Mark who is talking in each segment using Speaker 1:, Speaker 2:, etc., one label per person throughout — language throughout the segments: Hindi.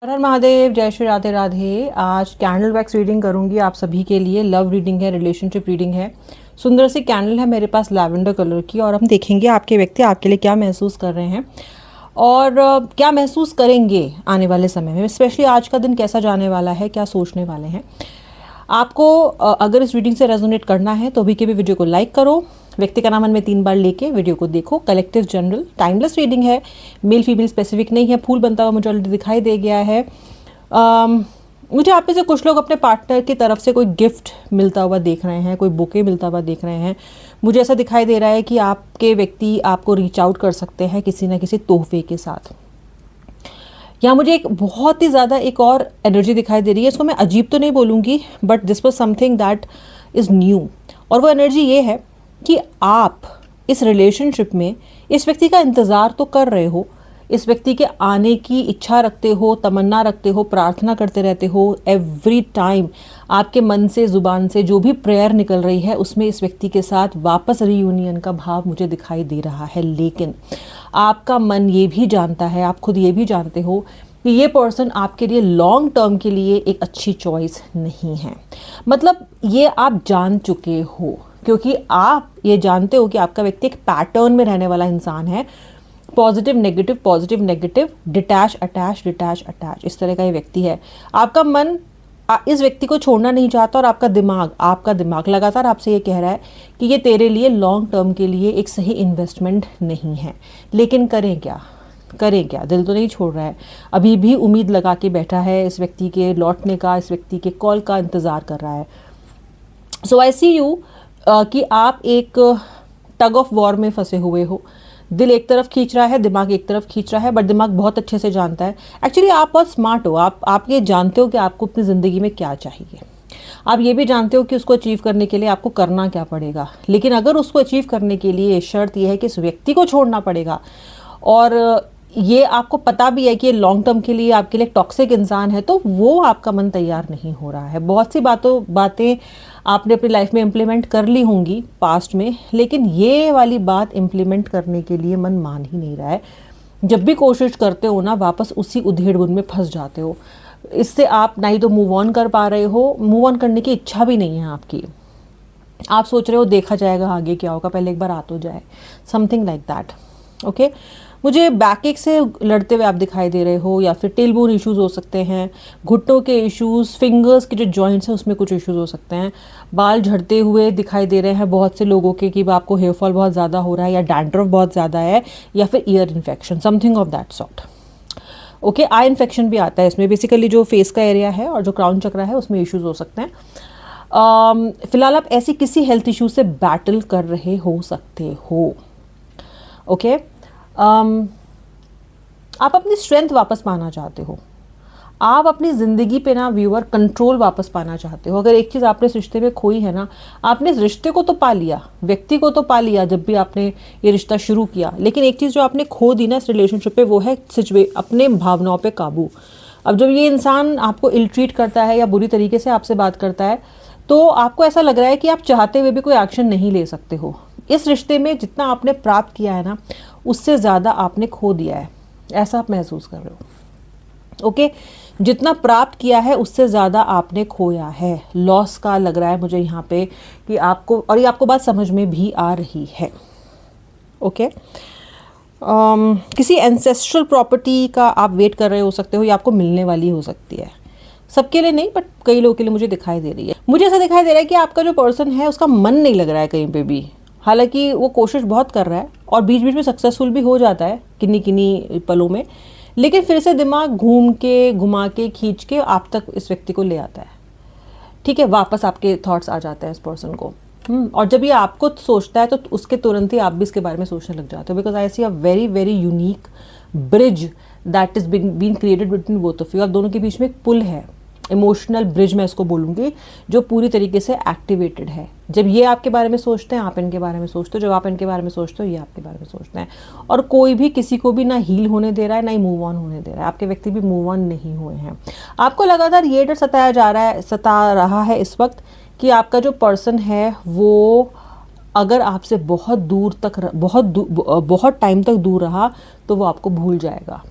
Speaker 1: हर हर महादेव, जय श्री राधे राधे। आज कैंडल वैक्स रीडिंग करूंगी आप सभी के लिए। लव रीडिंग है, रिलेशनशिप रीडिंग है। सुंदर सी कैंडल है मेरे पास लैवेंडर कलर की, और हम देखेंगे आपके व्यक्ति आपके लिए क्या महसूस कर रहे हैं और क्या महसूस करेंगे आने वाले समय में। स्पेशली आज का दिन कैसा जाने वाला है, क्या सोचने वाले हैं आपको। अगर इस रीडिंग से रेजोनेट करना है तो अभी के भी वीडियो को लाइक करो, व्यक्ति का नाम मन में 3 बार लेके वीडियो को देखो। कलेक्टिव जनरल टाइमलेस रीडिंग है, मेल फीमेल स्पेसिफिक नहीं है। फूल बनता हुआ मुझे ऑलरेडी दिखाई दे गया है। मुझे आप में से कुछ लोग अपने पार्टनर की तरफ से कोई गिफ्ट मिलता हुआ देख रहे हैं, कोई बुके मिलता हुआ देख रहे हैं। मुझे ऐसा दिखाई दे रहा है कि आपके व्यक्ति आपको रीच आउट कर सकते हैं किसी ना किसी तोहफे के साथ। यहाँ मुझे एक बहुत ही ज़्यादा एक और एनर्जी दिखाई दे रही है। इसको मैं अजीब तो नहीं बोलूँगी, but this was something that is new. और वो एनर्जी ये है कि आप इस रिलेशनशिप में इस व्यक्ति का इंतज़ार तो कर रहे हो, इस व्यक्ति के आने की इच्छा रखते हो, तमन्ना रखते हो, प्रार्थना करते रहते हो। एवरी टाइम आपके मन से, ज़ुबान से जो भी प्रेयर निकल रही है उसमें इस व्यक्ति के साथ वापस रीयूनियन का भाव मुझे दिखाई दे रहा है। लेकिन आपका मन ये भी जानता है, आप खुद ये भी जानते हो कि ये पर्सन आपके लिए लॉन्ग टर्म के लिए एक अच्छी चॉइस नहीं है। मतलब ये आप जान चुके हो, क्योंकि आप ये जानते हो कि आपका व्यक्ति एक पैटर्न में रहने वाला इंसान है। Positive negative, detach attach, detach attach, इस तरह का ये व्यक्ति है। आपका मन इस व्यक्ति को छोड़ना नहीं चाहता, और आपका दिमाग लगातार आपसे ये कह रहा है कि ये तेरे लिए लॉन्ग टर्म के लिए एक सही इन्वेस्टमेंट नहीं है। लेकिन करें क्या, दिल तो नहीं छोड़ रहा है, अभी भी उम्मीद लगा के बैठा है इस व्यक्ति के लौटने का, इस व्यक्ति के कॉल का इंतज़ार कर रहा है। सो आई सी यू कि आप एक टग ऑफ वॉर में फंसे हुए हो। दिल एक तरफ खींच रहा है, दिमाग एक तरफ खींच रहा है, बट दिमाग बहुत अच्छे से जानता है। एक्चुअली आप बहुत स्मार्ट हो, आप ये जानते हो कि आपको अपनी ज़िंदगी में क्या चाहिए। आप ये भी जानते हो कि उसको अचीव करने के लिए आपको करना क्या पड़ेगा। लेकिन अगर उसको अचीव करने के लिए शर्त यह है कि इस व्यक्ति को छोड़ना पड़ेगा, और ये आपको पता भी है कि ये लॉन्ग टर्म के लिए आपके लिए टॉक्सिक इंसान है, तो वो आपका मन तैयार नहीं हो रहा है। बहुत सी बातें आपने अपनी लाइफ में इम्प्लीमेंट कर ली होंगी पास्ट में, लेकिन ये वाली बात इम्प्लीमेंट करने के लिए मन मान ही नहीं रहा है। जब भी कोशिश करते हो ना, वापस उसी उधेड़-बुन में फंस जाते हो। इससे आप ना ही तो मूव ऑन कर पा रहे हो, मूव ऑन करने की इच्छा भी नहीं है आपकी। आप सोच रहे हो देखा जाएगा आगे क्या होगा, पहले एक बार आ तो जाए, समथिंग लाइक दैट। ओके, मुझे बैकएक से लड़ते हुए आप दिखाई दे रहे हो, या फिर टेलबोन इश्यूज हो सकते हैं, घुटनों के इश्यूज, फिंगर्स के जो जॉइंट्स हैं उसमें कुछ इश्यूज हो सकते हैं। बाल झड़ते हुए दिखाई दे रहे हैं बहुत से लोगों के, कि आपको हेयर फॉल बहुत ज़्यादा हो रहा है, या डैंड्रफ बहुत ज़्यादा है, या फिर ear infection, something of that sort. Okay, eye infection भी आता है इसमें। बेसिकली जो फेस का एरिया है और जो क्राउन चक्र है उसमें इश्यूज हो सकते हैं। फिलहाल आप ऐसी किसी हेल्थ इशू से बैटल कर रहे हो सकते हो। ओके, आप अपनी स्ट्रेंथ वापस पाना चाहते हो, आप अपनी ज़िंदगी पे ना व्यूअर कंट्रोल वापस पाना चाहते हो। अगर एक चीज़ आपने इस रिश्ते में खोई है ना, आपने इस रिश्ते को तो पा लिया, व्यक्ति को तो पा लिया जब भी आपने ये रिश्ता शुरू किया, लेकिन एक चीज़ जो आपने खो दी ना इस रिलेशनशिप पे, वो है अपने भावनाओं पे काबू। अब जब ये इंसान आपको इल ट्रीट करता है या बुरी तरीके से आपसे बात करता है, तो आपको ऐसा लग रहा है कि आप चाहते हुए भी कोई एक्शन नहीं ले सकते हो। इस रिश्ते में जितना आपने प्राप्त किया है ना, उससे ज़्यादा आपने खो दिया है, ऐसा आप महसूस कर रहे हो। ओके, जितना प्राप्त किया है उससे ज़्यादा आपने खोया है। लॉस का लग रहा है मुझे यहाँ पे कि आपको, और ये आपको बात समझ में भी आ रही है। ओके, किसी एंसेस्ट्रल प्रॉपर्टी का आप वेट कर रहे हो सकते हो, या आपको मिलने वाली हो सकती है। सबके लिए नहीं, बट कई लोगों के लिए मुझे दिखाई दे रही है। मुझे ऐसा दिखाई दे रहा है कि आपका जो पर्सन है उसका मन नहीं लग रहा है कहीं पे भी। हालांकि वो कोशिश बहुत कर रहा है और बीच बीच में सक्सेसफुल भी हो जाता है किन्हीं किन्हीं पलों में, लेकिन फिर से दिमाग घूम के, घुमा के, खींच के आप तक इस व्यक्ति को ले आता है। ठीक है, वापस आपके थॉट्स आ जाते हैं इस पर्सन को। और जब ये आपको सोचता है तो उसके तुरंत ही आप भी इसके बारे में सोचने लग जाते हो। Because I see a very very unique bridge that is been created between both of you. आप दोनों के बीच में एक पुल है, इमोशनल ब्रिज मैं इसको बोलूँगी, जो पूरी तरीके से एक्टिवेटेड है। जब ये आपके बारे में सोचते हैं, आप इनके बारे में सोचते हो, जब आप इनके बारे में सोचते हो, ये आपके बारे में सोचते हैं। और कोई भी किसी को भी ना हील होने दे रहा है, ना ही मूव ऑन होने दे रहा है। आपके व्यक्ति भी मूव ऑन नहीं हुए हैं। आपको लगातार ये डर सता रहा है इस वक्त कि आपका जो पर्सन है वो अगर आपसे बहुत टाइम तक दूर रहा तो वो आपको भूल जाएगा।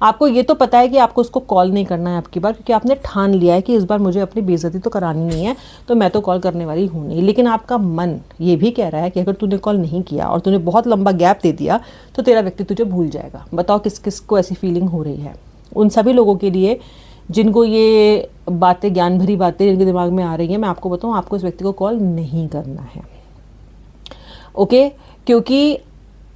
Speaker 1: आपको ये तो पता है कि आपको उसको कॉल नहीं करना है आपकी बार, क्योंकि आपने ठान लिया है कि इस बार मुझे अपनी बेइज्जती तो करानी नहीं है, तो मैं तो कॉल करने वाली हूँ नहीं। लेकिन आपका मन ये भी कह रहा है कि अगर तूने कॉल नहीं किया और तूने बहुत लंबा गैप दे दिया तो तेरा व्यक्ति तुझे भूल जाएगा। बताओ किस किस को ऐसी फीलिंग हो रही है। उन सभी लोगों के लिए जिनको ये बातें, ज्ञान भरी बातें जिनके दिमाग में आ रही हैं, मैं आपको बताऊँ, आपको इस व्यक्ति को कॉल नहीं करना है। ओके, क्योंकि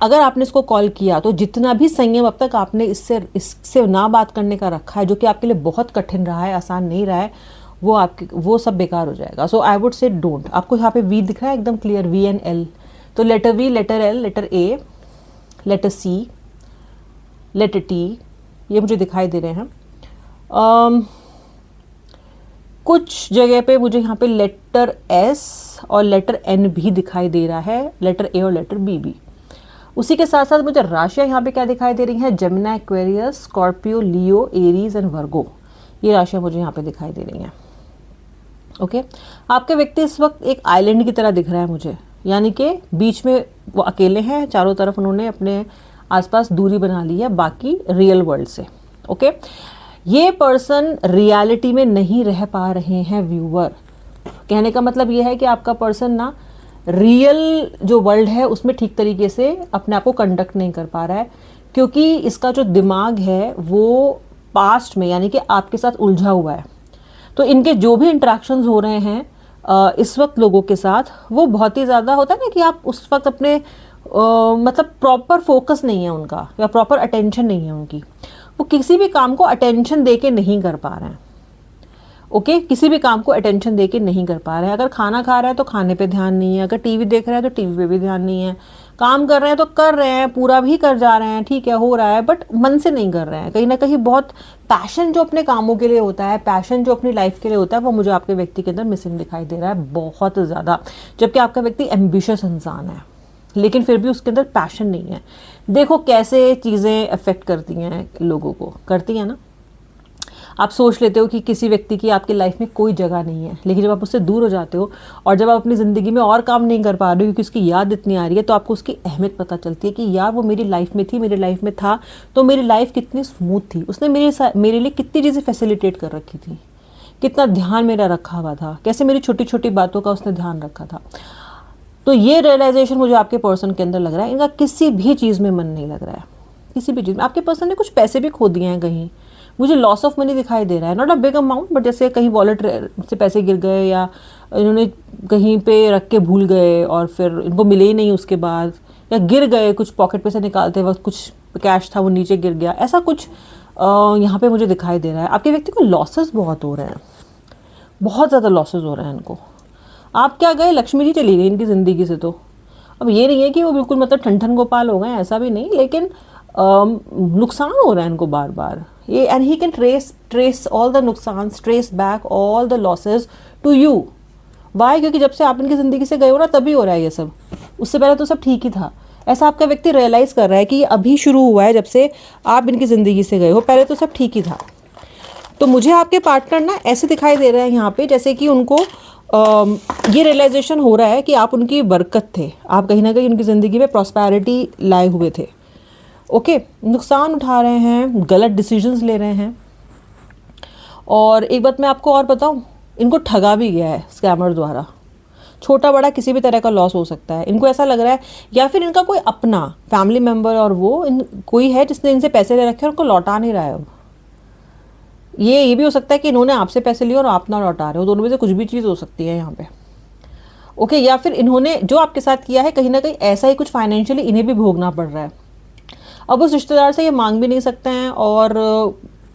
Speaker 1: अगर आपने इसको कॉल किया तो जितना भी संयम अब तक आपने इससे ना बात करने का रखा है, जो कि आपके लिए बहुत कठिन रहा है, आसान नहीं रहा है, वो सब बेकार हो जाएगा। So I would say don't. आपको यहाँ पे वी दिख रहा है एकदम क्लियर, वी एंड एल। तो letter V, letter L, letter A, letter C, letter T, ये मुझे दिखाई दे रहे हैं। कुछ जगह पे मुझे यहाँ पे लेटर एस और लेटर एन भी दिखाई दे रहा है, लेटर ए और लेटर बी भी। उसी के साथ साथ मुझे राशियाँ यहाँ पे क्या दिखाई दे रही हैं, Gemini, Aquarius, Scorpio, Leo, Aries and वर्गो, ये राशियाँ मुझे यहाँ पे दिखाई दे रही हैं। ओके, आपके व्यक्ति इस वक्त एक आइलैंड की तरह दिख रहा है मुझे, यानी कि बीच में वो अकेले हैं, चारों तरफ उन्होंने अपने आसपास दूरी बना ली है बाकी रियल वर्ल्ड से। ओके, ये पर्सन रियलिटी में नहीं रह पा रहे हैं व्यूवर। कहने का मतलब ये है कि आपका पर्सन ना रियल जो वर्ल्ड है उसमें ठीक तरीके से अपने आप को कंडक्ट नहीं कर पा रहा है, क्योंकि इसका जो दिमाग है वो पास्ट में यानी कि आपके साथ उलझा हुआ है। तो इनके जो भी इंटरेक्शंस हो रहे हैं इस वक्त लोगों के साथ, वो बहुत ही ज़्यादा होता है ना कि आप उस वक्त अपने मतलब प्रॉपर फोकस नहीं है उनका, या प्रॉपर अटेंशन नहीं है उनकी। वो किसी भी काम को अटेंशन दे के नहीं कर पा रहे हैं। ओके, किसी भी काम को अटेंशन दे के नहीं कर पा रहे हैं। अगर खाना खा रहा है तो खाने पे ध्यान नहीं है, अगर टीवी देख रहा है तो टीवी पे भी ध्यान नहीं है, काम कर रहे हैं तो कर रहे हैं, पूरा भी कर जा रहे हैं, ठीक है हो रहा है, बट मन से नहीं कर रहे हैं। कहीं ना कहीं बहुत पैशन जो अपने कामों के लिए होता है, पैशन जो अपनी लाइफ के लिए होता है, वो मुझे आपके व्यक्ति के अंदर मिसिंग दिखाई दे रहा है बहुत ज़्यादा। जबकि आपका व्यक्ति एम्बिशियस इंसान है, लेकिन फिर भी उसके अंदर पैशन नहीं है। देखो कैसे चीज़ें अफेक्ट करती हैं लोगों को, करती हैं ना। आप सोच लेते हो कि किसी व्यक्ति की आपकी लाइफ में कोई जगह नहीं है, लेकिन जब आप उससे दूर हो जाते हो और जब आप अपनी ज़िंदगी में और काम नहीं कर पा रहे हो क्योंकि उसकी याद इतनी आ रही है, तो आपको उसकी अहमियत पता चलती है कि यार वो मेरी लाइफ में थी, मेरी लाइफ में था, तो मेरी लाइफ कितनी स्मूथ थी, उसने मेरे लिए कितनी चीज़ें फैसिलिटेट कर रखी थी, कितना ध्यान मेरा रखा हुआ था, कैसे मेरी छोटी छोटी बातों का उसने ध्यान रखा था। तो ये रियलाइजेशन मुझे आपके पर्सन के अंदर लग रहा है। इनका किसी भी चीज़ में मन नहीं लग रहा है, किसी भी चीज़ में। आपके पर्सन ने कुछ पैसे भी खो दिए हैं कहीं, मुझे लॉस ऑफ मनी दिखाई दे रहा है, not a big amount, but जैसे कहीं वॉलेट से पैसे गिर गए या इन्होंने कहीं पे रख के भूल गए और फिर इनको मिले ही नहीं उसके बाद, या गिर गए कुछ पॉकेट पे से निकालते वक्त कुछ कैश था वो नीचे गिर गया, ऐसा कुछ यहाँ पे मुझे दिखाई दे रहा है। आपके व्यक्ति को लॉसेस बहुत हो रहे हैं, बहुत ज़्यादा लॉसेस हो रहे हैं इनको। आप क्या गए, लक्ष्मी जी चली गई इनकी ज़िंदगी से। तो अब ये नहीं है कि वो बिल्कुल मतलब ठन ठन गोपाल हो गए, ऐसा भी नहीं, लेकिन नुकसान हो रहा है इनको बार बार ये। And he can trace all the नुकसान, trace back all the losses to you. Why? क्योंकि जब से आप इनकी ज़िंदगी से गए हो ना तभी हो रहा है ये सब, उससे पहले तो सब ठीक ही था। ऐसा आपका व्यक्ति रियलाइज़ कर रहा है कि ये अभी शुरू हुआ है जब से आप इनकी ज़िंदगी से गए हो, पहले तो सब ठीक ही था। तो मुझे आपके पार्टनर ना ऐसे दिखाई दे रहे हैं यहाँ पे जैसे कि उनको ये रियलाइजेशन हो रहा है कि आप उनकी बरकत थे, आप कहीं ना कहीं उनकी ज़िंदगी में प्रॉस्पेरिटी लाए हुए थे। ओके, नुकसान उठा रहे हैं, गलत डिसीजंस ले रहे हैं। और एक बात मैं आपको और बताऊं, इनको ठगा भी गया है स्कैमर द्वारा। छोटा बड़ा किसी भी तरह का लॉस हो सकता है। इनको ऐसा लग रहा है या फिर इनका कोई अपना फैमिली मेम्बर और वो कोई है जिसने इनसे पैसे ले रखे और उनको लौटा नहीं रहा है। अब ये भी हो सकता है कि इन्होंने आपसे पैसे लिए और आप ना लौटा रहे हो, दोनों में से कुछ भी चीज़ हो सकती है यहाँ पे। ओके, या फिर इन्होंने जो आपके साथ किया है कहीं ना कहीं ऐसा ही कुछ फाइनेंशियली इन्हें भी भोगना पड़ रहा है। अब उस रिश्तेदार से ये मांग भी नहीं सकते हैं और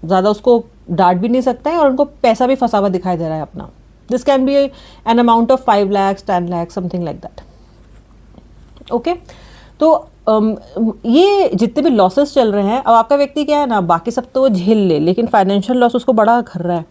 Speaker 1: ज़्यादा उसको डांट भी नहीं सकते हैं, और उनको पैसा भी फंसा हुआ दिखाई दे रहा है अपना। This can be an amount of 5 lakh 10 lakh something like that. Okay, तो ये जितने भी लॉसेस चल रहे हैं, अब आपका व्यक्ति क्या है ना, बाकी सब तो वो झेल ले, लेकिन फाइनेंशियल लॉस उसको बड़ा कर रहा है।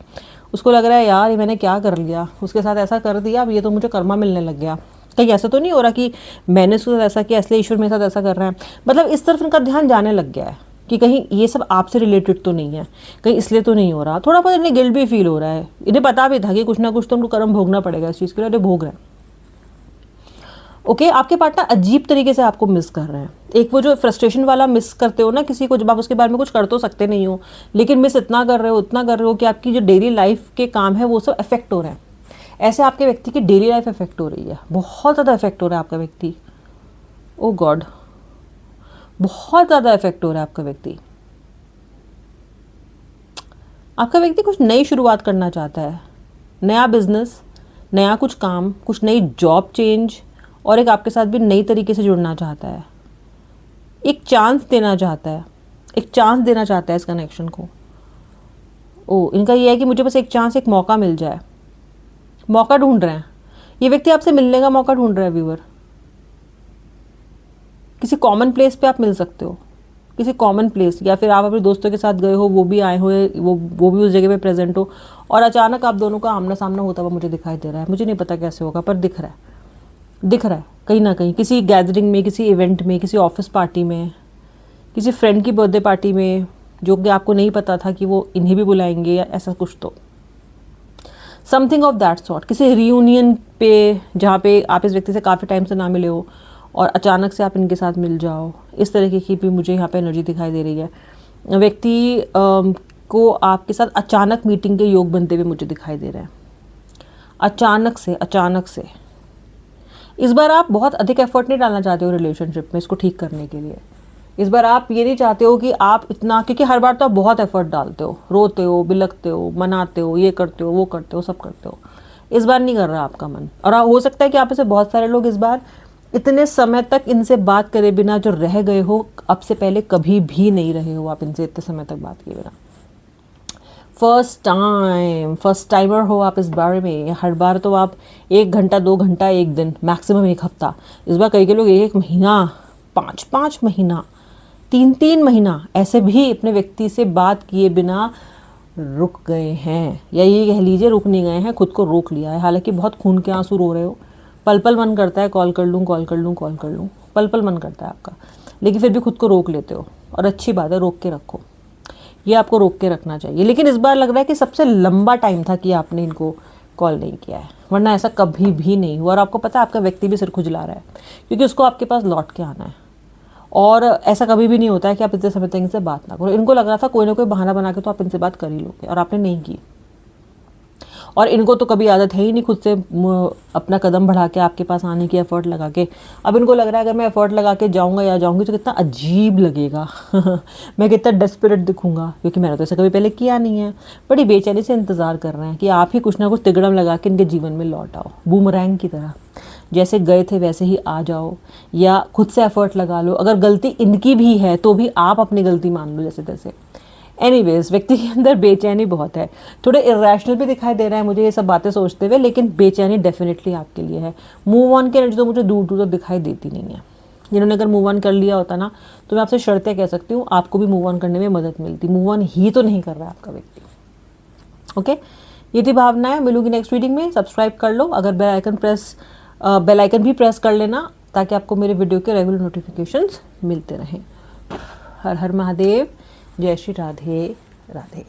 Speaker 1: उसको लग रहा है यार ये मैंने क्या कर लिया, उसके साथ ऐसा कर दिया, अब ये तो मुझे कर्मा मिलने लग गया। कहीं ऐसा तो नहीं हो रहा कि मैंने उसके साथ ऐसा किया इसलिए ईश्वर मेरे साथ ऐसा कर रहा है। मतलब इस तरफ इनका ध्यान जाने लग गया है कि कहीं ये सब आपसे रिलेटेड तो नहीं है, कहीं इसलिए तो नहीं हो रहा। थोड़ा बहुत इन्हें गिल्ट भी फील हो रहा है, इन्हें पता भी था कि कुछ ना कुछ तो उनको कर्म भोगना पड़ेगा, इस चीज़ के लिए भोग रहे हैं। ओके, आपके पार्टनर अजीब तरीके से आपको मिस कर रहे हैं। एक वो जो फ्रस्ट्रेशन वाला मिस करते हो ना किसी को, जब आप उसके बारे में कुछ कर तो सकते नहीं हो, लेकिन मिस इतना कर रहे हो, इतना कर रहे हो कि आपकी जो डेली लाइफ के काम है वो सब अफेक्ट हो रहे हैं। ऐसे आपके व्यक्ति की डेली लाइफ अफेक्ट हो रही है, बहुत ज़्यादा अफेक्ट हो रहा है आपका व्यक्ति। ओ गॉड, बहुत ज़्यादा इफेक्ट हो रहा है आपका व्यक्ति। आपका व्यक्ति कुछ नई शुरुआत करना चाहता है, नया बिजनेस, नया कुछ काम, कुछ नई जॉब चेंज, और एक आपके साथ भी नई तरीके से जुड़ना चाहता है, एक चांस देना चाहता है, एक चांस देना चाहता है इस कनेक्शन को। ओ, इनका ये है कि मुझे बस एक चांस, एक मौका मिल जाए, मौका ढूंढ रहे हैं ये व्यक्ति, आपसे मिलने का मौका ढूंढ रहा है व्यूअर। किसी कॉमन प्लेस पे आप मिल सकते हो, किसी कॉमन प्लेस, या फिर आप अपने दोस्तों के साथ गए हो, वो भी आए हुए, वो भी उस जगह पे प्रेजेंट हो, और अचानक आप दोनों का आमना सामना होता हुआ मुझे दिखाई दे रहा है। मुझे नहीं पता कैसे होगा, पर दिख रहा है, दिख रहा है कहीं ना कहीं, किसी गैदरिंग में, किसी इवेंट में, किसी ऑफिस पार्टी में, किसी फ्रेंड की बर्थडे पार्टी में, जो कि आपको नहीं पता था कि वो इन्हें भी बुलाएंगे या ऐसा कुछ। तो समथिंग ऑफ दैट सॉर्ट, किसी रियूनियन पे जहाँ पे आप इस व्यक्ति से काफ़ी टाइम से ना मिले हो और अचानक से आप इनके साथ मिल जाओ, इस तरीके की भी मुझे यहाँ पे एनर्जी दिखाई दे रही है। व्यक्ति को आपके साथ अचानक मीटिंग के योग बनते हुए मुझे दिखाई दे रहे हैं, अचानक से, अचानक से। इस बार आप बहुत अधिक एफर्ट नहीं डालना चाहते हो रिलेशनशिप में इसको ठीक करने के लिए। इस बार आप ये नहीं चाहते हो कि आप इतना, क्योंकि हर बार तो आप बहुत एफर्ट डालते हो, रोते हो, बिलखते हो, मनाते हो, ये करते हो, वो करते हो, सब करते हो। इस बार नहीं कर रहा आपका मन, और हो सकता है कि आप में से बहुत सारे लोग इस बार इतने समय तक इनसे बात करे बिना जो रह गए हो, अब से पहले कभी भी नहीं रहे हो आप इनसे इतने समय तक बात किए बिना। फर्स्ट टाइमर हो आप इस बारे में। हर बार तो आप 1 घंटा, 2 घंटा, 1 दिन, मैक्सिमम 1 हफ्ता। इस बार कई के लोग 1 महीना, 5 महीना, 3 महीना ऐसे भी अपने व्यक्ति से बात किए बिना रुक गए हैं, या ये कह लीजिए रुक नहीं गए हैं, खुद को रोक लिया है। हालांकि बहुत खून के आंसू रो रहे हो, पल पल मन करता है कॉल कर लूँ, कॉल कर लूँ, कॉल कर लूँ, पल पल मन करता है आपका, लेकिन फिर भी खुद को रोक लेते हो, और अच्छी बात है, रोक के रखो, ये आपको रोक के रखना चाहिए। लेकिन इस बार लग रहा है कि सबसे लंबा टाइम था कि आपने इनको कॉल नहीं किया है, वरना ऐसा कभी भी नहीं हुआ। और आपको पता है आपका व्यक्ति भी सिर खुजला रहा है, क्योंकि उसको आपके पास लौट के आना है, और ऐसा कभी भी नहीं होता है कि आप इतने समय तक इनसे बात ना करो। इनको लग रहा था कोई ना कोई बहाना बना के तो आप इनसे बात कर ही लोगे, और आपने नहीं की। और इनको तो कभी आदत है ही नहीं खुद से अपना कदम बढ़ा के आपके पास आने की, एफर्ट लगा के। अब इनको लग रहा है अगर मैं एफर्ट लगा के जाऊँगा या जाऊँगी तो कितना अजीब लगेगा मैं कितना डेस्परेट दिखूंगा, क्योंकि मैंने तो ऐसा कभी पहले किया नहीं है। बड़ी बेचैनी से इंतज़ार कर रहे हैं कि आप ही कुछ ना कुछ तिगड़म लगा के इनके जीवन में लौट आओ, बूमरैंग की तरह, जैसे गए थे वैसे ही आ जाओ, या खुद से एफर्ट लगा लो। अगर गलती इनकी भी है तो भी आप अपनी गलती मान लो जैसे तैसे। एनीवेज, व्यक्ति के अंदर बेचैनी बहुत है, थोड़े इरेशनल भी दिखाई दे रहा है मुझे ये सब बातें सोचते हुए, लेकिन बेचैनी डेफिनेटली आपके लिए है। मूव ऑन की एनर्जी तो मुझे दूर दूर तक दिखाई देती नहीं है। जिन्होंने अगर मूव ऑन कर लिया होता ना, तो मैं आपसे शर्तें कह सकती हूँ, आपको भी मूव ऑन करने में मदद मिलती। मूव ऑन ही तो नहीं कर रहा है आपका व्यक्ति। ओके, ये थी भावनाएं। मिलूंगी नेक्स्ट रीडिंग में। सब्सक्राइब कर लो, अगर बेल आइकन भी प्रेस कर लेना, ताकि आपको मेरे वीडियो के रेगुलर नोटिफिकेशंस मिलते रहें। हर हर महादेव, जय श्री राधे राधे।